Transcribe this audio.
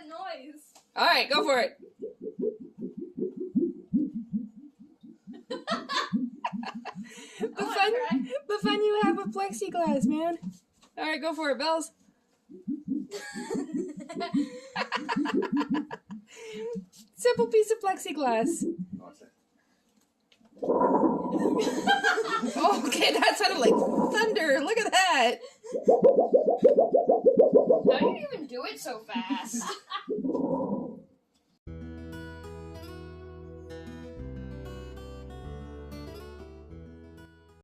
noise. All right, go for it. The fun you have with plexiglass, man. All right, go for it, Bells. Simple piece of plexiglass. Okay, that sounded like thunder. Look at that. How do you even do it so fast?